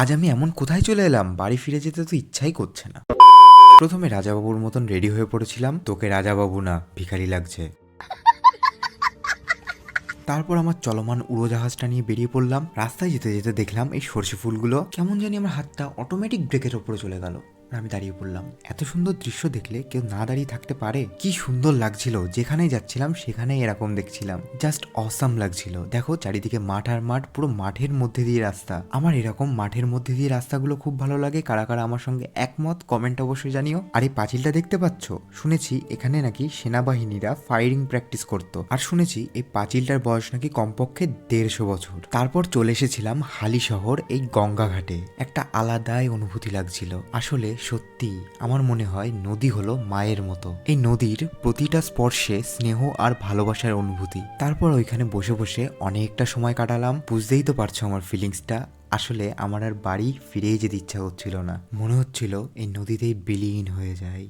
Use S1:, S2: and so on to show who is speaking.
S1: আজ আমি এমন কোথায় চলে এলাম, বাড়ি ফিরে যেতে তো ইচ্ছাই করছে না। প্রথমে রাজাবাবুর মতন রেডি হয়ে পড়েছিলাম, তোকে রাজাবাবু না ভিখারি লাগছে। তারপর আমার চলমান উড়োজাহাজটা নিয়ে বেরিয়ে পড়লাম। রাস্তায় যেতে যেতে দেখলাম এই সর্ষে ফুলগুলো কেমন জানি আমার হাতটা অটোমেটিক ব্রেকের ওপরে চলে গেল। আর আমি দাঁড়িয়ে পড়লাম। এত সুন্দর দৃশ্য দেখলে কেউ না দাঁড়িয়ে থাকতে পারে? কি সুন্দর লাগছিল, যেখানেই যাচ্ছিলাম সেখানেই এরকম দেখছিলাম। জাস্ট অসাম লাগছিল। দেখো চারিদিকে মাঠ আর মাঠ, পুরো মাঠের মধ্যে দিয়ে রাস্তা। আমার এরকম মাঠের মধ্যে দিয়ে রাস্তাগুলো খুব ভালো লাগে। কারা কারা আমার সঙ্গে একমত কমেন্ট অবশ্যই জানিও। আর এই পাঁচিলটা দেখতে পাচ্ছ, শুনেছি এখানে নাকি সেনাবাহিনীরা ফায়ারিং প্র্যাকটিস করতো। আর শুনেছি এই পাঁচিলটার বয়স নাকি কমপক্ষে 150 বছর। তারপর চলে এসেছিলাম হালি শহর এই গঙ্গা ঘাটে। একটা আলাদাই অনুভূতি লাগছিল। আসলে সত্যি আমার মনে হয় নদী হলো মায়ের মতো। এই নদীর প্রতিটা স্পর্শে স্নেহ আর ভালোবাসার অনুভূতি। তারপর ওইখানে বসে বসে অনেকটা সময় কাটালাম। বুঝতেই তো পারছো আমার ফিলিংসটা। আসলে আমার আর বাড়ি ফিরেই যেতে ইচ্ছা হচ্ছিল না, মনে হচ্ছিল এই নদীতেই বিলীন হয়ে যায়।